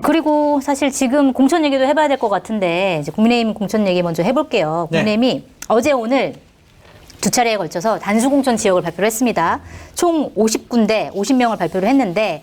그리고 사실 지금 공천 얘기도 해봐야 될 것 같은데 이제 국민의힘 공천 얘기 먼저 해볼게요. 국민의힘이 어제 오늘 두 차례에 걸쳐서 단수공천 지역을 발표를 했습니다. 총 50군데 50명을 발표를 했는데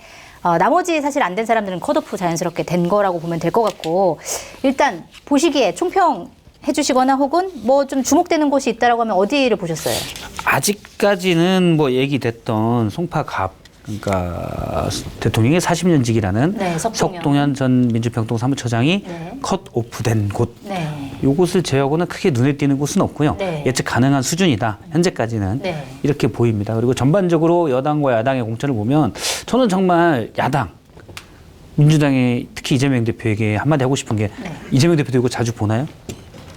나머지 사실 안 된 사람들은 컷오프 자연스럽게 된 거라고 보면 될 것 같고 일단 보시기에 총평 해주시거나 혹은 뭐 좀 주목되는 곳이 있다라고 하면 어디를 보셨어요? 아직까지는 뭐 얘기됐던 송파갑 그러니까 대통령의 40년직이라는 네, 석동현 전 민주평통 사무처장이 네. 컷오프된 곳. 네. 요곳을 제외하고는 크게 눈에 띄는 곳은 없고요. 네. 예측 가능한 수준이다. 현재까지는 네. 이렇게 보입니다. 그리고 전반적으로 여당과 야당의 공천을 보면 저는 정말 야당 민주당의 특히 이재명 대표에게 한마디 하고 싶은 게 이재명 대표도 이거 자주 보나요?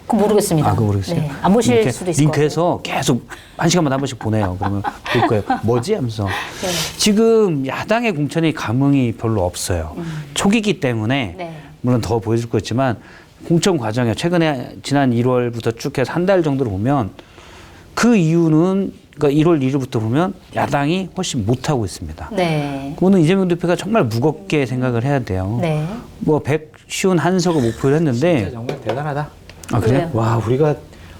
그거 모르겠습니다. 그거 모르겠어요. 네. 안 보실 이렇게 수도 있을 것 같아요. 링크해서 계속 한 시간마다 한 번씩 보내요. 그러면 볼 거예요. 뭐지? 하면서. 네. 지금 야당의 공천의 감흥이 별로 없어요. 초기이기 때문에 네. 물론 더 보여줄 거지만 공천 과정에 최근에 지난 1월부터 쭉 해서 한 달 정도를 보면 그 이유는 그러니까 1월 1일부터 보면 야당이 훨씬 못하고 있습니다. 네. 그거는 이재명 대표가 정말 무겁게 생각을 해야 돼요. 네. 뭐 151석을 목표를 했는데 진짜 정말 대단하다. 아 그래요? 와, 우리가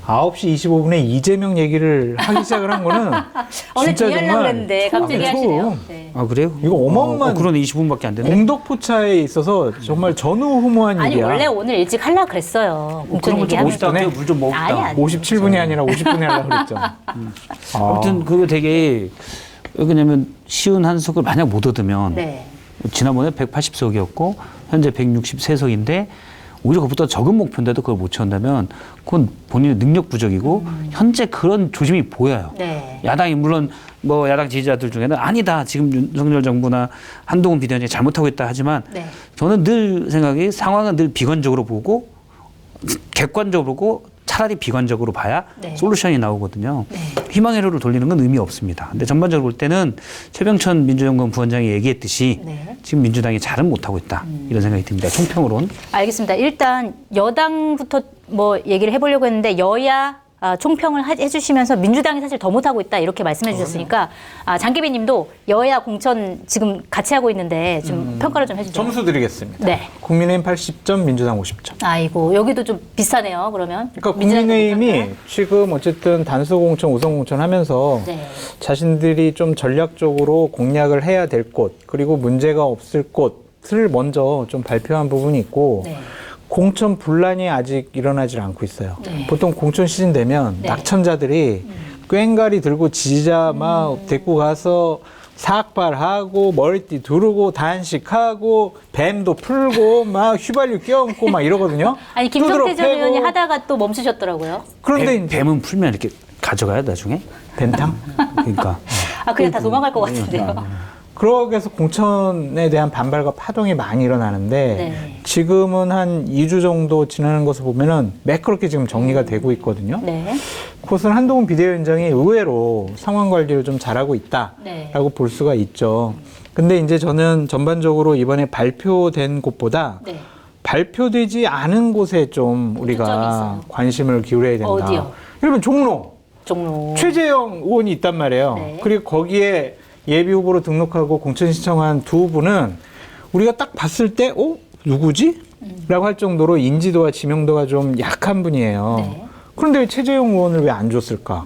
9시 25분에 이재명 얘기를 하기 시작을 한 거는 오늘 진짜 뒤에 하려고 했는데 갑자기 처음. 하시네요. 네. 아 그래요? 이거 어마어마한 그러네 20분밖에 안 됐네. 공덕포차에 있어서 정말 전후후무한 아니 일이야. 원래 오늘 일찍 하려고 그랬어요. 공천 그런 거좀 얘기하면서. 50분 물좀 먹읍시다. 아니, 아니. 57분이 아니라 50분에 하려고 그랬죠. 아무튼 그거 되게 왜냐면 쉬운 한석을 만약 못 얻으면 네. 지난번에 180석이었고 현재 163석인데 오히려 그것보다 적은 목표인데도 그걸 못 채운다면 그건 본인의 능력 부족이고 현재 그런 조짐이 보여요. 네. 야당이 물론 뭐 야당 지지자들 중에는 아니다 지금 윤석열 정부나 한동훈 비대위원장이 잘못하고 있다 하지만 네. 저는 늘 생각이 상황은 늘 비관적으로 보고 객관적으로 보고 차라리 비관적으로 봐야 네. 솔루션이 나오거든요. 네. 희망의 회로를 돌리는 건 의미 없습니다. 근데 전반적으로 볼 때는 최병천 민주연구원 부원장이 얘기했듯이 네. 지금 민주당이 잘은 못하고 있다. 이런 생각이 듭니다. 총평으로는. 알겠습니다. 일단 여당부터 뭐 얘기를 해보려고 했는데 여야 총평을 해주시면서 민주당이 사실 더 못하고 있다 이렇게 말씀해 주셨으니까 장기빈 님도 여야 공천 지금 같이 하고 있는데 좀 평가를 좀 해주세요. 점수 드리겠습니다. 네. 국민의힘 80점, 민주당 50점. 아이고 여기도 좀 비슷하네요. 그러면. 그러니까 민주당도 국민의힘이 못할까요? 지금 어쨌든 단수공천, 우선공천 하면서 네. 자신들이 좀 전략적으로 공략을 해야 될 곳, 그리고 문제가 없을 곳을 먼저 좀 발표한 부분이 있고 네. 공천 분란이 아직 일어나질 않고 있어요. 네. 보통 공천 시즌 되면 네. 낙천자들이 꽹가리 들고 지지자 막 데리고 가서 삭발하고 머리띠 두르고 단식하고 뱀도 풀고 막 휘발유 껴안고 막 이러거든요. 아니 김성태 전 두드러 의원이 패고. 하다가 또 멈추셨더라고요. 그런데 이제 뱀은 풀면 이렇게 가져가요 나중에. 뱀탕? 그러니까 그냥 다 도망갈 것 같은데요. 그러기 위해서 공천에 대한 반발과 파동이 많이 일어나는데 네. 지금은 한 2주 정도 지나는 것을 보면은 매끄럽게 지금 정리가 되고 있거든요. 네. 그것은 한동훈 비대위원장이 의외로 상황 관리를 좀 잘하고 있다라고 네. 볼 수가 있죠. 근데 이제 저는 전반적으로 이번에 발표된 곳보다 네. 발표되지 않은 곳에 좀 초점이 우리가 있어요. 관심을 기울여야 된다. 어디요? 여러분 종로 종로. 최재형 의원이 있단 말이에요. 네. 그리고 거기에 예비 후보로 등록하고 공천 신청한 두 분은 우리가 딱 봤을 때 누구지? 라고 할 정도로 인지도와 지명도가 좀 약한 분이에요. 네. 그런데 왜 최재형 의원을 왜 안 줬을까?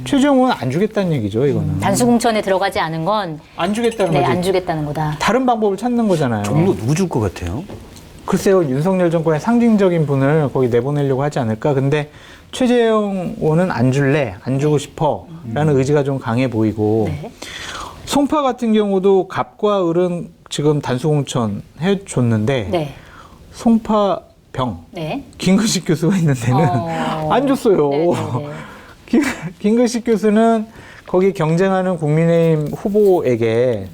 최재형 의원 안 주겠다는 얘기죠, 이거는. 단수 공천에 들어가지 않은 건 안 주겠다는 네, 거지. 안 주겠다는 거다. 다른 방법을 찾는 거잖아요. 종로 누구 줄 것 같아요? 글쎄요, 윤석열 정권의 상징적인 분을 거기 내보내려고 하지 않을까? 근데 최재형 의원은 안 줄래, 안 주고 싶어 라는 의지가 좀 강해 보이고 네. 송파 같은 경우도 갑과 을은 지금 단수공천 해줬는데 네. 송파병 네. 김근식 교수가 있는 데는 안 줬어요. 네, 네, 네. 김근식 교수는 거기 경쟁하는 국민의힘 후보에게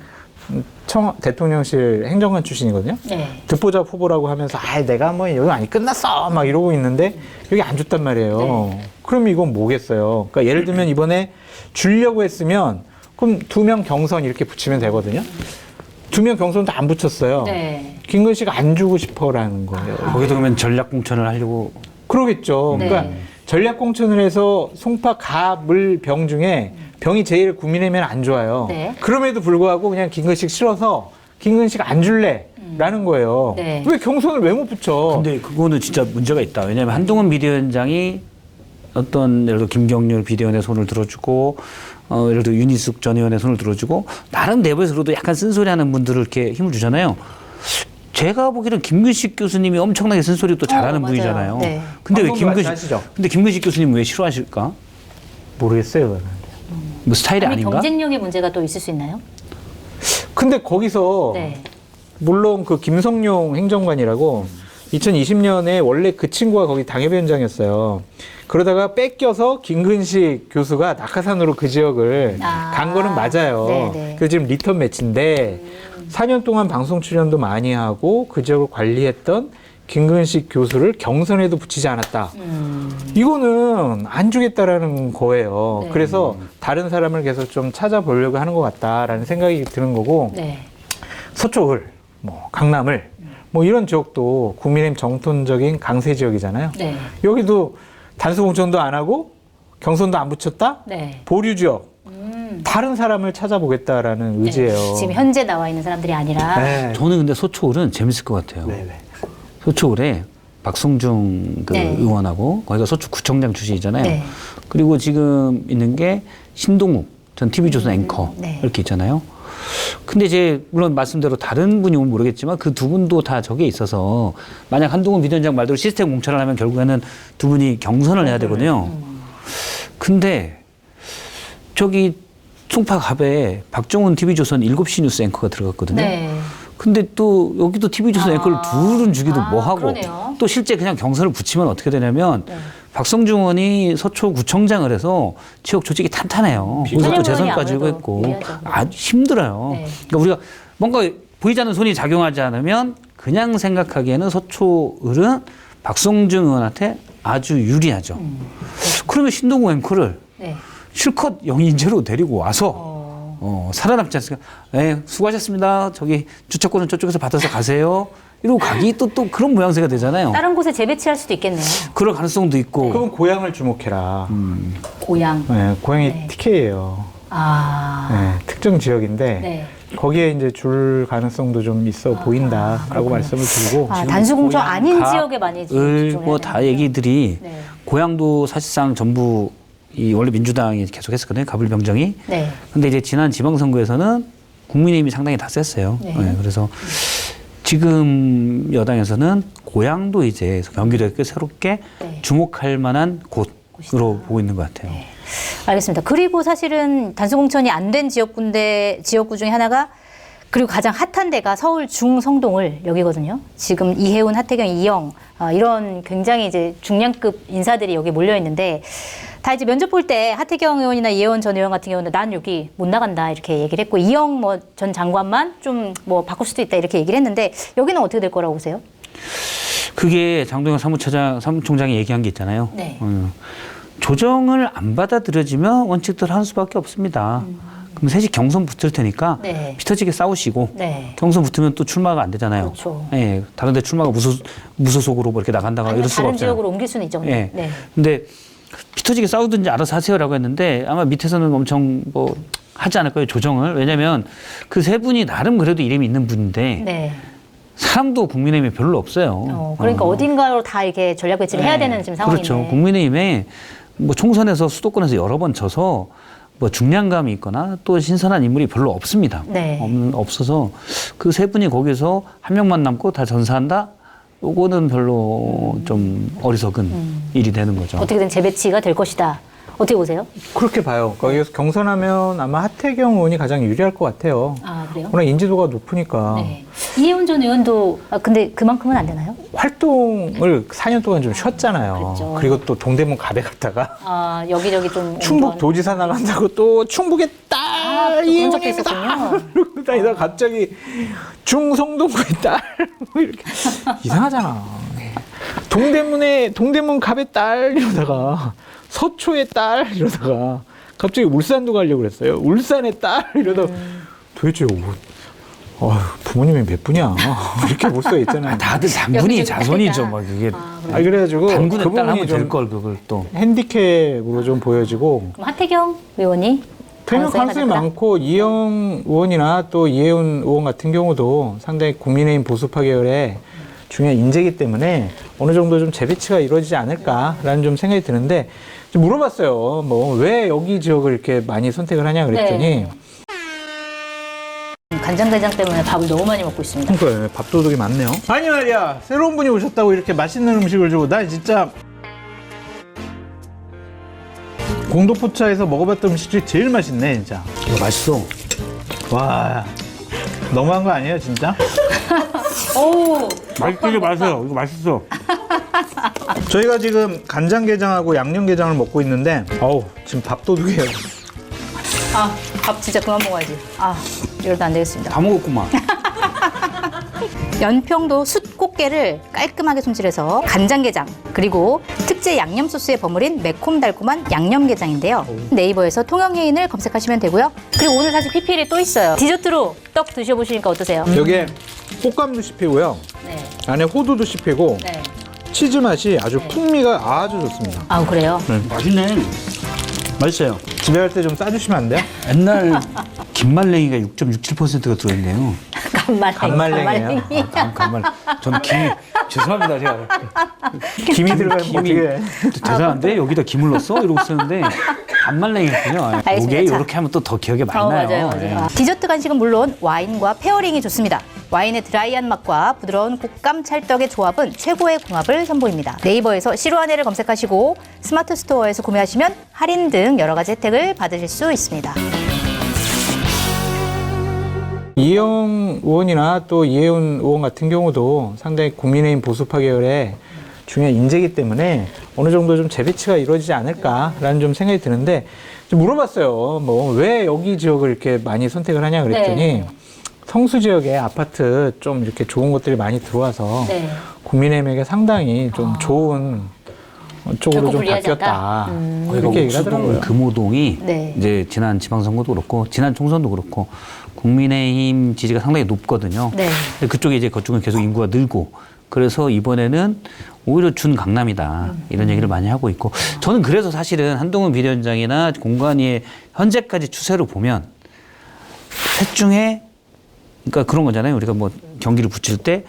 대통령실 행정관 출신이거든요. 네. 듣보잡 후보라고 하면서 내가 뭐 여기 많이 끝났어 막 이러고 있는데 여기 안 줬단 말이에요. 네. 그럼 이건 뭐겠어요? 그러니까 예를 들면 이번에 주려고 했으면 그럼 2명 경선 이렇게 붙이면 되거든요. 2명 경선도 안 붙였어요. 네. 김근식 안 주고 싶어라는 거예요. 거기도 그러면 전략 공천을 하려고. 그러겠죠. 네. 그러니까 전략 공천을 해서 송파 갑을 병 중에 병이 제일 국민의힘에는 안 좋아요. 네. 그럼에도 불구하고 그냥 김근식 싫어서 김근식 안 줄래 라는 거예요. 네. 왜 경선을 왜 못 붙여? 근데 그거는 진짜 문제가 있다. 왜냐하면 한동훈 비대위원장이 어떤 예를 들어 김경률 비대위원의 손을 들어주고 예를 들어 윤희숙 전 의원의 손을 들어주고 나름 내부에서 그래도 약간 쓴소리하는 분들을 이렇게 힘을 주잖아요. 제가 보기에는 김근식 교수님이 엄청나게 쓴소리 또 잘하는 맞아요. 분이잖아요. 네. 근데 왜 방송도 김근식 하시죠? 근데 김근식 교수님 왜 싫어하실까? 모르겠어요. 그거는. 뭐 스타일이 아니, 아닌가? 경쟁력의 문제가 또 있을 수 있나요? 근데 거기서 네. 물론 그 김성룡 행정관이라고 2020년에 원래 그 친구가 거기 당협위원장이었어요. 그러다가 뺏겨서 김근식 교수가 낙하산으로 그 지역을 간 거는 맞아요. 네네. 그래서 지금 리턴 매치인데 4년 동안 방송 출연도 많이 하고 그 지역을 관리했던 김근식 교수를 경선에도 붙이지 않았다. 이거는 안 주겠다라는 거예요. 네. 그래서 다른 사람을 계속 좀 찾아보려고 하는 것 같다라는 생각이 드는 거고 네. 서초을, 뭐 강남을 뭐 이런 지역도 국민의힘 정통적인 강세 지역이잖아요. 네. 여기도 단수 공천도 안 하고 경선도 안 붙였다? 네. 보류 지역. 다른 사람을 찾아보겠다라는 의지예요. 네. 지금 현재 나와 있는 사람들이 아니라. 네. 저는 근데 소초울은 재밌을 것 같아요. 네. 소초울에 박성중 그 네. 의원하고 거기가 소초구청장 출신이잖아요. 네. 그리고 지금 있는 게 신동욱 전 TV조선 앵커 네. 이렇게 있잖아요. 근데 이제 물론 말씀대로 다른 분이 오면 모르겠지만 그 두 분도 다 저게 있어서 만약 한동훈 비대위원장 말대로 시스템 공천을 하면 결국에는 두 분이 경선을 해야 되거든요. 근데 저기 송파갑에 박정훈 TV조선 7시 뉴스 앵커가 들어갔거든요. 네. 근데 또 여기도 TV조선 앵커를 둘은 주기도 뭐하고 그러네요. 또 실제 그냥 경선을 붙이면 어떻게 되냐면 네. 박성중 의원이 서초구청장을 해서 지역 조직이 탄탄해요. 거기서 또 한영 의원이 재선까지 아무래도 했고 유리하죠. 아주 힘들어요. 네. 그러니까 우리가 뭔가 보이지 않는 손이 작용하지 않으면 그냥 생각하기에는 서초을은 박성중 의원한테 아주 유리하죠. 그러면 신동우 앵커를 네. 실컷 영인제로 데리고 와서 살아남지 않습니까? 네, 수고하셨습니다. 저기 주차권은 저쪽에서 받아서 가세요. 이러고 가기 또 그런 모양새가 되잖아요. 다른 곳에 재배치할 수도 있겠네요. 그럴 가능성도 있고. 그건 고향을 주목해라. 고향. 네, 고향이 네. TK예요. 아. 네, 특정 지역인데 네. 거기에 이제 줄 가능성도 좀 있어 보인다라고 말씀을 드리고 아, 단수공천 고향, 아닌 가, 지역에 많이 을, 집중해야 뭐 다 되는군요. 얘기들이 네. 고향도 사실상 전부 이 원래 민주당이 계속 했었거든요. 가불병정이. 네. 근데 이제 지난 지방선거에서는 국민의힘이 상당히 다 셌어요. 네. 네, 그래서 지금 여당에서는 고향도 이제 경기도에 꽤 새롭게 네. 주목할 만한 곳으로 보고 있는 것 같아요. 네. 알겠습니다. 그리고 사실은 단수공천이 안 된 지역구 중에 하나가 그리고 가장 핫한 데가 서울 중성동을 여기거든요. 지금 이해운, 하태경, 이영 이런 굉장히 이제 중량급 인사들이 여기 몰려 있는데 다 이제 면접 볼 때 하태경 의원이나 이해원 전 의원 같은 경우는 난 여기 못 나간다 이렇게 얘기를 했고 이영 뭐 전 장관만 좀 뭐 바꿀 수도 있다 이렇게 얘기를 했는데 여기는 어떻게 될 거라고 보세요? 그게 장동영 사무총장이 얘기한 게 있잖아요. 네. 조정을 안 받아들여지면 원칙대로 하는 수밖에 없습니다. 그럼 셋이 경선 붙을 테니까 네. 피터지게 싸우시고 네. 경선 붙으면 또 출마가 안 되잖아요. 그렇죠. 예, 다른데 출마가 무소속으로 뭐 이렇게 나간다거나 아니면 이럴 수가 다른 없잖아요. 지역으로 옮길 수는 있죠. 예. 네. 근데 피터지게 싸우든지 알아서 하세요라고 했는데 아마 밑에서는 엄청 뭐 하지 않을 거예요, 조정을. 왜냐면 그 세 분이 나름 그래도 이름이 있는 분인데 네. 사람도 국민의힘에 별로 없어요. 그러니까 어딘가로 다 이렇게 전략 배치를 해야 되는 지금 상황인데. 그렇죠. 국민의힘에 뭐 총선에서 수도권에서 여러 번 져서 뭐 중량감이 있거나 또 신선한 인물이 별로 없습니다. 네. 없어서 그 세 분이 거기서 한 명만 남고 다 전사한다? 요거는 별로 좀 어리석은 일이 되는 거죠. 어떻게든 재배치가 될 것이다. 어떻게 보세요? 그렇게 봐요. 거기서 경선하면 아마 하태경 의원이 가장 유리할 것 같아요. 아, 그래요? 워낙 인지도가 높으니까 네. 이해훈 전 의원도 근데 그만큼은 안 되나요? 활동을 4년 동안 좀 쉬었잖아요. 그렇죠. 그리고 또 동대문 갑에 갔다가 아, 여기저기 좀 충북 옮겨- 도지사 나간다고 또 충북의 딸 그런 적도 이혜원입니다. 있었군요. 이러고 다니다가 갑자기 중성동구의 딸 뭐 이렇게 이상하잖아. 동대문 갑의 딸 이러다가 서초의 딸 이러다가 갑자기 울산도 가려고 그랬어요. 울산의 딸 이러다가 도대체 부모님이 몇 분이야? 이렇게 볼 수가 있잖아요. 다들 단군이 여기저기 자손이죠. 딸이다. 막 이게 그래가지고 단군의 그 딸 하면 부분이 될 좀 걸 그걸 또. 핸디캡으로 좀 보여지고 그럼 하태경 의원이 되면 가능성이 가졌다? 많고 이영 의원이나 또 이혜훈 의원 같은 경우도 상당히 국민의힘 보수파 계열의 중요한 인재이기 때문에 어느 정도 좀 재배치가 이루어지지 않을까라는 좀 생각이 드는데 좀 물어봤어요. 뭐 왜 여기 지역을 이렇게 많이 선택을 하냐 그랬더니 네. 간장게장 때문에 밥을 너무 많이 먹고 있습니다. 그러니까 밥도둑이 많네요. 아니 말이야 새로운 분이 오셨다고 이렇게 맛있는 음식을 주고 나 진짜 공도포차에서 먹어봤던 음식 중에 제일 맛있네 진짜. 이거 맛있어. 와 너무한 거 아니에요 진짜? 오, 맛있게 맛있어요. 이거 맛있어. 저희가 지금 간장게장하고 양념게장을 먹고 있는데 어우 지금 밥도둑이에요. 밥 진짜 그만 먹어야지. 이러다 안 되겠습니다. 다 먹었구만. 연평도 숯꽃게를 깔끔하게 손질해서 간장게장 그리고 특제 양념 소스에 버무린 매콤달콤한 양념게장인데요. 네이버에서 통영해인을 검색하시면 되고요. 그리고 오늘 사실 PPL이 또 있어요. 디저트로 떡 드셔보시니까 어떠세요? 여기에 꽃감도 씹히고요. 네. 안에 호두도 씹히고 네. 치즈 맛이 아주 풍미가 아주 좋습니다. 그래요? 맛있네. 맛있어요. 집에 갈 때 좀 싸주시면 안 돼요? 옛날 김말랭이가 6.67%가 들어있네요. 간말랭이에요. 간말. 저는 죄송합니다. 제가. 김이 들어가면 어떻게 해? 죄송한데 여기다 김을 넣었어? 이러고 있었는데 간말랭이군요. 알겠습니다. 이게 자. 이렇게 하면 또 더 기억에 많이 나요. 맞아요. 예. 디저트 간식은 물론 와인과 페어링이 좋습니다. 와인의 드라이한 맛과 부드러운 곶감 찰떡의 조합은 최고의 궁합을 선보입니다. 네이버에서 시루아네를 검색하시고 스마트 스토어에서 구매하시면 할인 등 여러 가지 혜택을 받으실 수 있습니다. 이영 의원이나 또 이혜훈 의원 같은 경우도 상당히 국민의힘 보수파 계열의 중요한 인재이기 때문에 어느 정도 좀 재배치가 이루어지지 않을까라는 좀 생각이 드는데 좀 물어봤어요. 뭐 왜 여기 지역을 이렇게 많이 선택을 하냐 그랬더니 네. 성수 지역에 아파트 좀 이렇게 좋은 것들이 많이 들어와서 네. 국민의힘에게 상당히 좀 좋은 쪽으로 결코 좀 불리하지 바뀌었다. 않다? 그렇게 얘기를 하더라고요. 금호동이 네. 이제 지난 지방선거도 그렇고 지난 총선도 그렇고 국민의힘 지지가 상당히 높거든요. 네. 근데 그쪽에 이제 그쪽은 계속 인구가 늘고 그래서 이번에는 오히려 준 강남이다 이런 얘기를 많이 하고 있고 저는 그래서 사실은 한동훈 비대위원장이나 공관위의 현재까지 추세로 보면 셋 중에 그러니까 그런 거잖아요. 우리가 뭐 경기를 붙일 때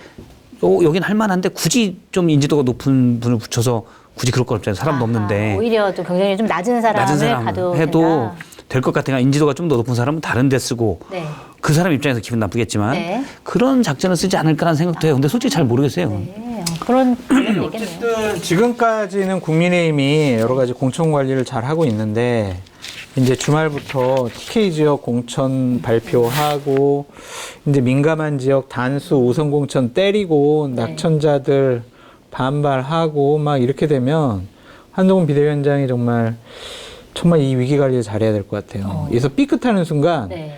여긴 할만한데 굳이 좀 인지도가 높은 분을 붙여서 굳이 그럴 거 없잖아요. 사람도 없는데 오히려 또 경쟁률이 좀 낮은 사람을 가도 해도 된다. 될 것 같으니까 인지도가 좀 더 높은 사람은 다른 데 쓰고 네. 그 사람 입장에서 기분 나쁘겠지만 네. 그런 작전을 쓰지 않을까라는 생각도 해요. 근데 솔직히 잘 모르겠어요. 네. 그런 얘기겠네요. 어쨌든 지금까지는 국민의힘이 여러 가지 공천 관리를 잘 하고 있는데 이제 주말부터 TK 지역 공천 발표하고 이제 민감한 지역 단수 우선 공천 때리고 낙천자들 반발하고 막 이렇게 되면 한동훈 비대위원장이 정말 이 위기 관리를 잘해야 될 것 같아요. 그래서 삐끗하는 순간 네.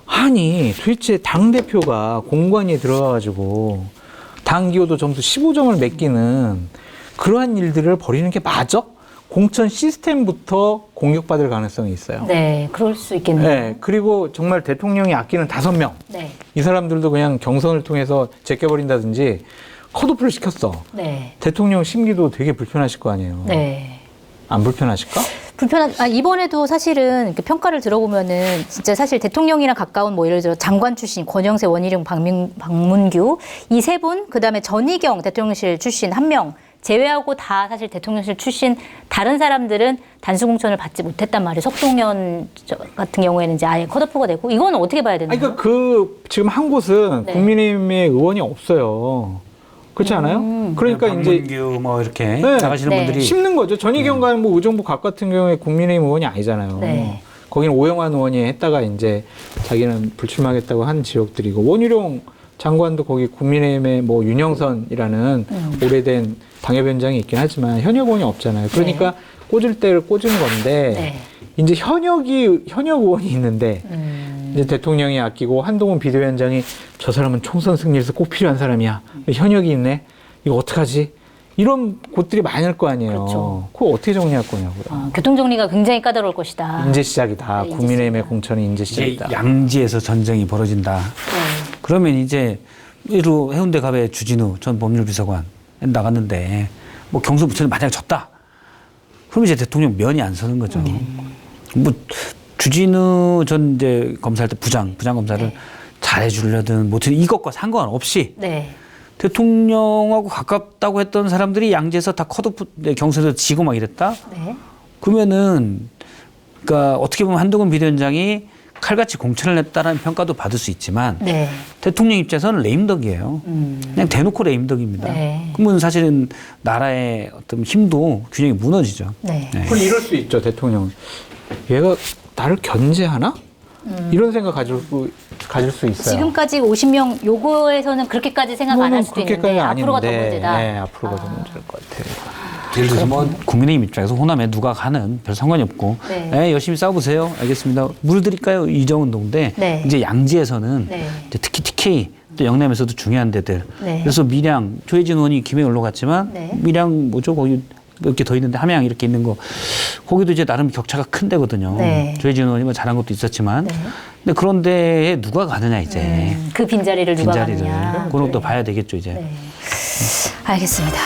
아니 도대체 당대표가 공관위에 들어가가지고 당 기호도 점수 15점을 맡기는 그러한 일들을 벌이는 게 맞아? 공천 시스템부터 공격받을 가능성이 있어요. 네, 그럴 수 있겠네요. 네, 그리고 정말 대통령이 아끼는 5명. 네. 이 사람들도 그냥 경선을 통해서 제껴버린다든지 컷오프를 시켰어. 네. 대통령 심기도 되게 불편하실 거 아니에요. 네. 안 불편하실까? 이번에도 사실은 이렇게 평가를 들어보면은 진짜 사실 대통령이랑 가까운 뭐 예를 들어 장관 출신 권영세, 원희룡, 박문규 이 세 분, 그다음에 전희경 대통령실 출신 1명 제외하고 다 사실 대통령실 출신 다른 사람들은 단수 공천을 받지 못했단 말이에요. 석동현 같은 경우에는 이제 아예 컷오프가 되고 이건 어떻게 봐야 되나요? 그러니까 지금 한 곳은 네. 국민의힘의 의원이 없어요. 그렇지 않아요? 그러니까 이제 박문규 뭐 이렇게 네. 나가시는 네. 분들이 심는 거죠. 전희경과는 뭐 의정부 각 같은 경우에 국민의힘 의원이 아니잖아요. 네. 거기는 오영환 의원이 했다가 이제 자기는 불출마하겠다고 한 지역들이고 원희룡 장관도 거기 국민의힘의 뭐 윤영선이라는 오래된 당협위원장이 있긴 하지만 현역 의원이 없잖아요. 그러니까 꽂을 때를 꽂은 건데 네. 이제 현역 의원이 있는데 이제 대통령이 아끼고 한동훈 비대위원장이 저 사람은 총선 승리에서 꼭 필요한 사람이야. 현역이 있네. 이거 어떡하지? 이런 곳들이 많을 거 아니에요. 그렇죠. 그거 어떻게 정리할 거냐고요. 교통 정리가 굉장히 까다로울 것이다. 인재 시작이다. 네, 인재 국민의힘의 시작. 공천이 인재 이제 시작이다. 양지에서 전쟁이 벌어진다. 네. 그러면 이제 예로 해운대 갑의 주진우 전 법률비서관 나갔는데 뭐 경선 부처는 만약에 졌다. 그럼 이제 대통령 면이 안 서는 거죠. 뭐 주진우 전 이제 검사할 때 부장 검사를 네. 잘해주려든 뭐든 이것과 상관없이 네. 대통령하고 가깝다고 했던 사람들이 양재에서 다 컷오프 경선에서 지고 막 이랬다? 네. 그러면은 그러니까 어떻게 보면 한동훈 비대위원장이 칼같이 공천을 했다라는 평가도 받을 수 있지만 네. 대통령 입장에서는 레임덕이에요. 그냥 대놓고 레임덕입니다. 네. 그러면 사실은 나라의 어떤 힘도 균형이 무너지죠. 네. 네. 그럼 이럴 수 있죠, 대통령. 얘가 나를 견제하나? 이런 생각 가질 수 있어요. 지금까지 50명 요거에서는 그렇게까지 생각 안 할 수도 있는데 그렇게까지는 앞으로가 더 아닌데, 문제다. 네, 앞으로가 더 문제일 것 같아요. 예를 들어서 뭐 국민의힘 입장에서 호남에 누가 가는 별 상관이 없고 네. 네, 열심히 싸워보세요. 알겠습니다. 물 드릴까요? 이정은동인데 네. 이제 양지에서는 네. 이제 특히 TK 또 영남에서도 중요한 데들. 네. 그래서 밀양 조혜진 의원이 김해 올라 갔지만 네. 밀양 뭐죠? 거기 몇 개 더 있는데 함양 이렇게 있는 거 거기도 이제 나름 격차가 큰 데거든요. 네. 조혜진 의원이 뭐 잘한 것도 있었지만 네. 근데 그런 데에 누가 가느냐 이제 그 빈자리를 누가 빈자리를 가느냐. 그런 것도 봐야 되겠죠 이제. 네. 알겠습니다.